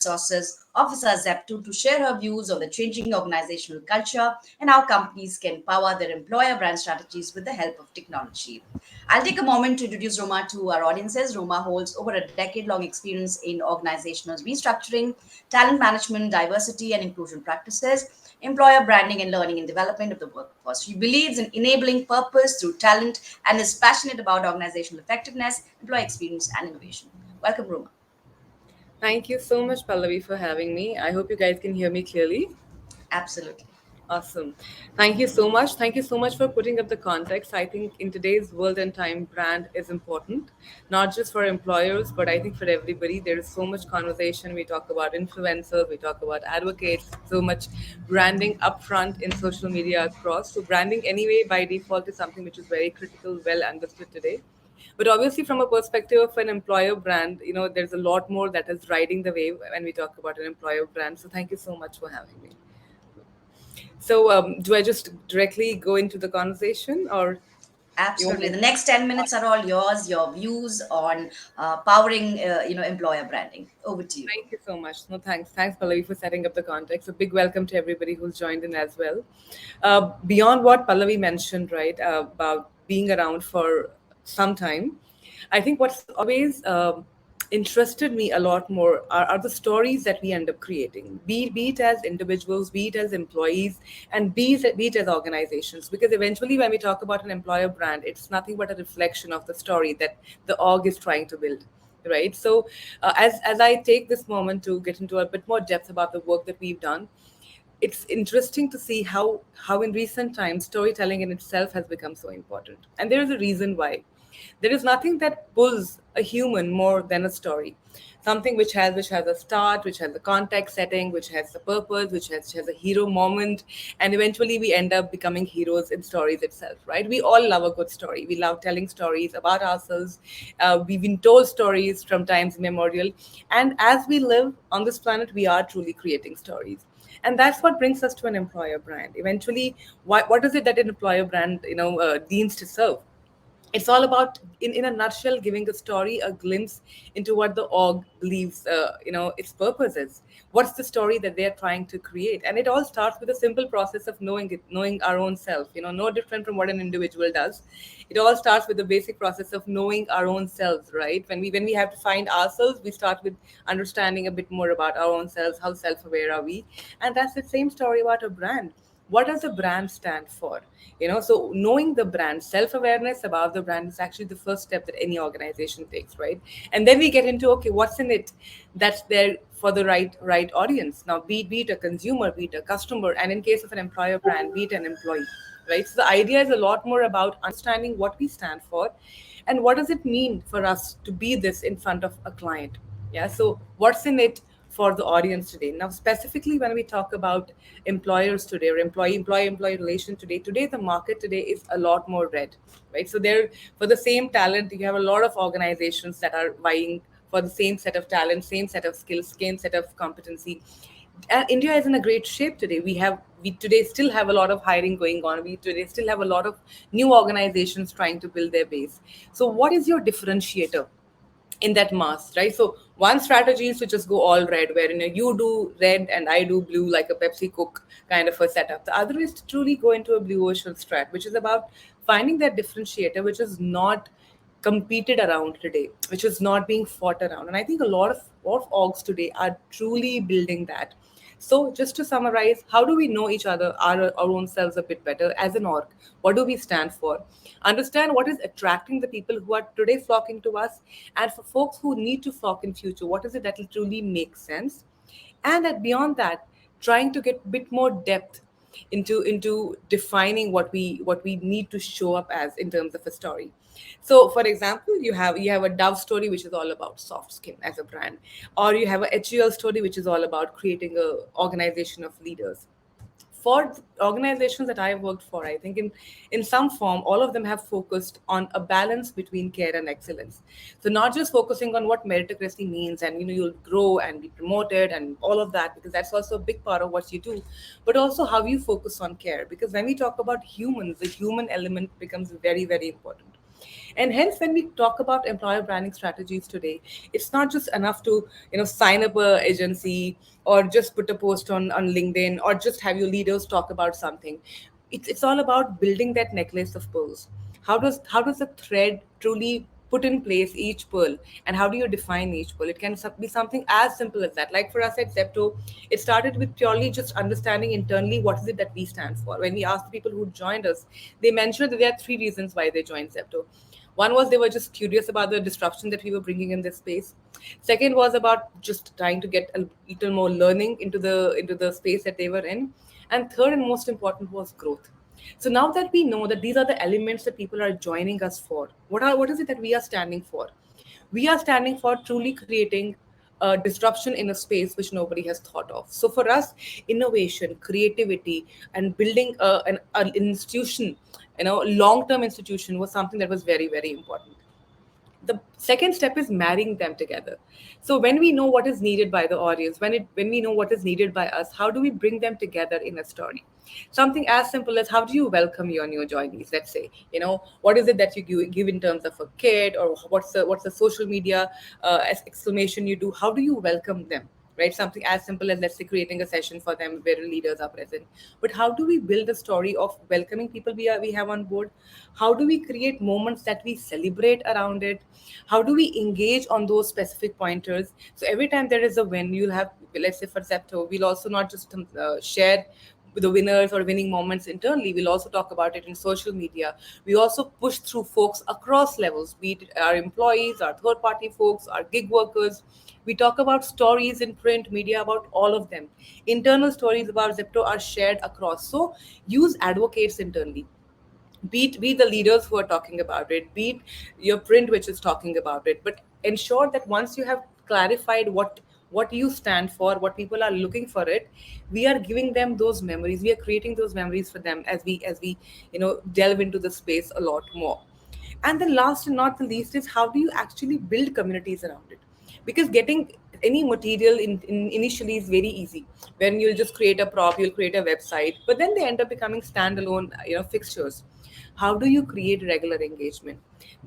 resources Officer Zepto to share her views on the changing organizational culture and how companies can power their employer brand strategies with the help of technology. I'll take a moment to introduce Roma to our audiences. Roma holds over a decade long experience in organizational restructuring, talent management, diversity and inclusion practices, employer branding, and learning and development of the workforce. She believes in enabling purpose through talent and is passionate about organizational effectiveness, employee experience, and innovation. Welcome, Roma. Thank you so much, Pallavi, for having me. I hope you guys can hear me clearly. Absolutely. Awesome. Thank you so much. Thank you so much for putting up the context. I think in today's world and time, brand is important, not just for employers, but I think for everybody. There is so much conversation. We talk about influencers, we talk about advocates, so much branding upfront in social media across. So, branding, anyway, by default, is something which is very critical, well understood today. But obviously, from a perspective of an employer brand, there's a lot more that is riding the wave when we talk about an employer brand. So, thank you so much for having me. So, do I just directly go into the conversation, or you want Absolutely. me? The next 10 minutes are all yours, your views on powering, employer branding. Over to you. Thank you so much. No, thanks. Thanks, Pallavi, for setting up the context. A big welcome to everybody who's joined in as well. Beyond what Pallavi mentioned, right, about being around for some time, I think what's always interested me a lot more are the stories that we end up creating, be it as individuals, be it as employees, and be it as organizations. Because eventually, when we talk about an employer brand, it's nothing but a reflection of the story that the org is trying to build, right? So as I take this moment to get into a bit more depth about the work that we've done, it's interesting to see how in recent times storytelling in itself has become so important, and there is a reason why. There is nothing that pulls a human more than a story, something which has a start, which has a context setting, which has a purpose, which has a hero moment, and eventually we end up becoming heroes in stories itself, right? We all love a good story. We love telling stories about ourselves. We've been told stories from times immemorial, and as we live on this planet, we are truly creating stories. And that's what brings us to an employer brand eventually. What is it that an employer brand deems to serve? It's all about, in a nutshell, giving a story a glimpse into what the org believes its purpose is. What's the story that they're trying to create? And it all starts with a simple process of knowing our own self, no different from what an individual does. It all starts with the basic process of knowing our own selves, right? When we have to find ourselves, we start with understanding a bit more about our own selves. How self-aware are we? And that's the same story about a brand. What does a brand stand for? So knowing the brand, self-awareness about the brand, is actually the first step that any organization takes, right? And then we get into, okay, what's in it that's there for the right audience? Now, be it a consumer, be it a customer, and in case of an employer brand, be it an employee, right? So the idea is a lot more about understanding what we stand for and what does it mean for us to be this in front of a client. Yeah, so what's in it for the audience today? Now, specifically when we talk about employers today, or employee relation today, the market today is a lot more red, right? So there, for the same talent, you have a lot of organizations that are vying for the same set of talent, same set of skills, same set of competency. India is in a great shape today. We today still have a lot of hiring going on. We today still have a lot of new organizations trying to build their base. So what is your differentiator in that mass, right? So one strategy is to just go all red, where you do red and I do blue, like a Pepsi Coke kind of a setup. The other is to truly go into a blue ocean strat, which is about finding that differentiator, which is not competed around today, which is not being fought around. And I think a lot of orgs today are truly building that. So, just to summarize, how do we know each other, our own selves a bit better as an org? What do we stand for? Understand what is attracting the people who are today flocking to us, and for folks who need to flock in future, what is it that will truly make sense? And beyond that, trying to get a bit more depth into defining what we need to show up as in terms of a story. So for example, you have a Dove story, which is all about soft skin as a brand, or you have a HUL story, which is all about creating a organization of leaders. For organizations that I've worked for, I think in some form, all of them have focused on a balance between care and excellence. So not just focusing on what meritocracy means, and you'll grow and be promoted and all of that, because that's also a big part of what you do, but also how you focus on care. Because when we talk about humans, the human element becomes very, very important. And hence, when we talk about employer branding strategies today, it's not just enough to sign up a agency or just put a post on LinkedIn or just have your leaders talk about something. It's all about building that necklace of pearls. How does the thread truly put in place each pearl, and how do you define each pearl? It can be something as simple as that. Like for us at Zepto, it started with purely just understanding internally what is it that we stand for. When we asked the people who joined us, they mentioned that there are three reasons why they joined Zepto. One was they were just curious about the disruption that we were bringing in this space. Second was about just trying to get a little more learning into the space that they were in. And third and most important was growth. So now that we know that these are the elements that people are joining us for, what is it that we are standing for? We are standing for truly creating a disruption in a space which nobody has thought of. So for us, innovation, creativity, and building an institution, long-term institution, was something that was very, very important. The second step is marrying them together. So when we know what is needed by the audience, when we know what is needed by us, how do we bring them together in a story? Something as simple as, how do you welcome your new joinees? Let's say, what is it that you give in terms of a kit, or what's the social media exclamation you do? How do you welcome them? Right, something as simple as, let's say, creating a session for them where leaders are present. But how do we build a story of welcoming people we have on board? How do we create moments that we celebrate around it? How do we engage on those specific pointers? So every time there is a win, you'll have, let's say for Zepto, we'll also not just share the winners or winning moments internally. We'll also talk about it in social media. We also push through folks across levels, be it our employees, our third party folks, our gig workers. We talk about stories in print media about all of them. Internal stories about Zepto are shared across. So use advocates internally, be it the leaders who are talking about it, be it your print which is talking about it. But ensure that once you have clarified what you stand for, what people are looking for it, we are giving them those memories, we are creating those memories for them as we delve into the space a lot more. And then last and not the least is, how do you actually build communities around it? Because getting any material initially is very easy. When you'll just create a prop, you'll create a website, but then they end up becoming standalone fixtures. How do you create regular engagement?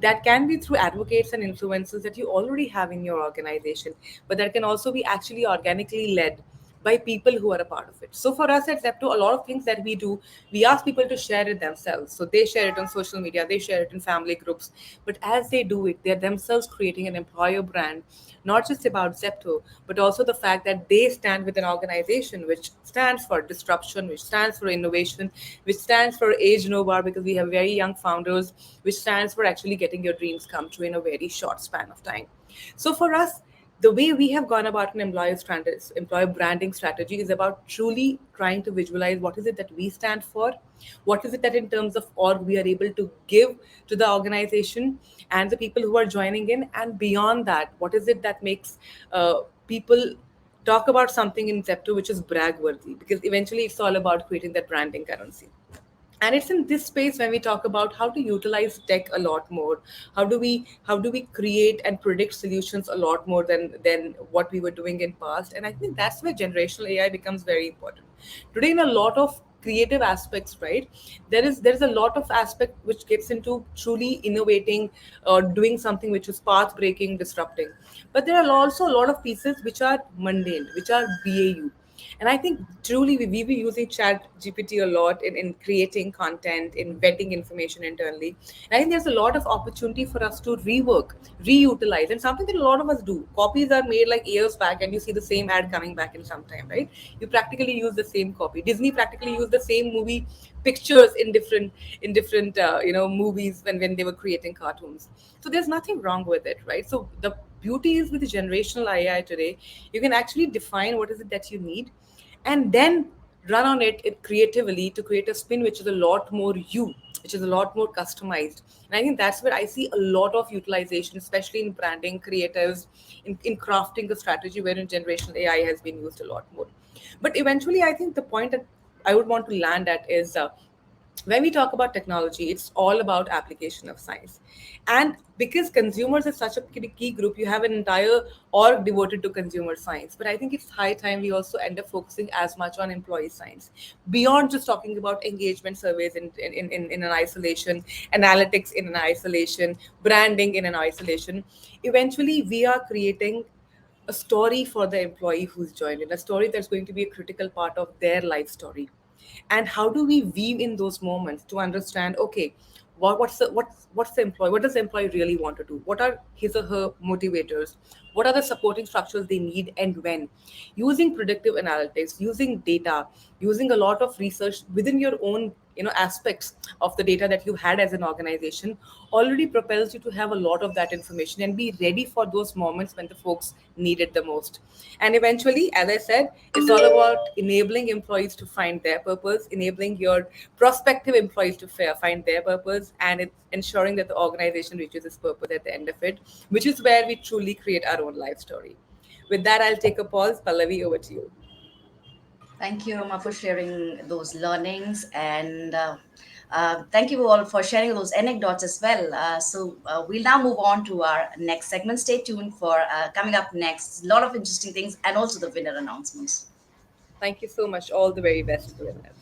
That can be through advocates and influencers that you already have in your organization, but that can also be actually organically led by people who are a part of it. So for us at Zepto, a lot of things that we do, we ask people to share it themselves. So they share it on social media, they share it in family groups. But as they do it, they're themselves creating an employer brand, not just about Zepto, but also the fact that they stand with an organization which stands for disruption, which stands for innovation, which stands for age no bar, because we have very young founders, which stands for actually getting your dreams come true in a very short span of time. So for us, the way we have gone about an employer branding strategy is about truly trying to visualize what is it that we stand for, what is it that in terms of org we are able to give to the organization and the people who are joining in, and beyond that, what is it that makes people talk about something in Zepto which is brag worthy, because eventually it's all about creating that branding currency. And it's in this space when we talk about how to utilize tech a lot more. How do we create and predict solutions a lot more than what we were doing in past? And I think that's where generational AI becomes very important today. In a lot of creative aspects, right, there is a lot of aspect which gets into truly innovating or doing something which is path breaking, disrupting. But there are also a lot of pieces which are mundane, which are BAU. And I think truly we were using Chat GPT a lot in creating content, in vetting information internally. And I think there's a lot of opportunity for us to rework, reutilize, and something that a lot of us do. Copies are made like years back, and you see the same ad coming back in some time, right? You practically use the same copy. Disney practically used the same movie pictures in different movies when they were creating cartoons. So there's nothing wrong with it, right? So the beauty is with the generational AI today, you can actually define what is it that you need, and then run on it creatively to create a spin which is a lot more which is a lot more customized. And I think that's where I see a lot of utilization, especially in branding creatives, in crafting a strategy wherein generational AI has been used a lot more. But eventually, I think the point that I would want to land at is, when we talk about technology, it's all about application of science. And because consumers is such a key group, you have an entire org devoted to consumer science. But I think it's high time we also end up focusing as much on employee science, beyond just talking about engagement surveys in an isolation, analytics in an isolation, branding in an isolation. Eventually, we are creating a story for the employee who's joined in, a story that's going to be a critical part of their life story. And how do we weave in those moments to understand, okay, what's the employee, what does the employee really want to do, what are his or her motivators, what are the supporting structures they need, and when, using predictive analytics, using data, using a lot of research within your own aspects of the data that you had as an organization, already propels you to have a lot of that information and be ready for those moments when the folks need it the most. And eventually, as I said, it's all about enabling employees to find their purpose, enabling your prospective employees to find their purpose, and it's ensuring that the organization reaches its purpose at the end of it, which is where we truly create our own life story. With that, I'll take a pause. Pallavi, over to you. Thank you, Roma, for sharing those learnings, and thank you all for sharing those anecdotes as well. We'll now move on to our next segment. Stay tuned for coming up next. A lot of interesting things, and also the winner announcements. Thank you so much. All the very best to the winners.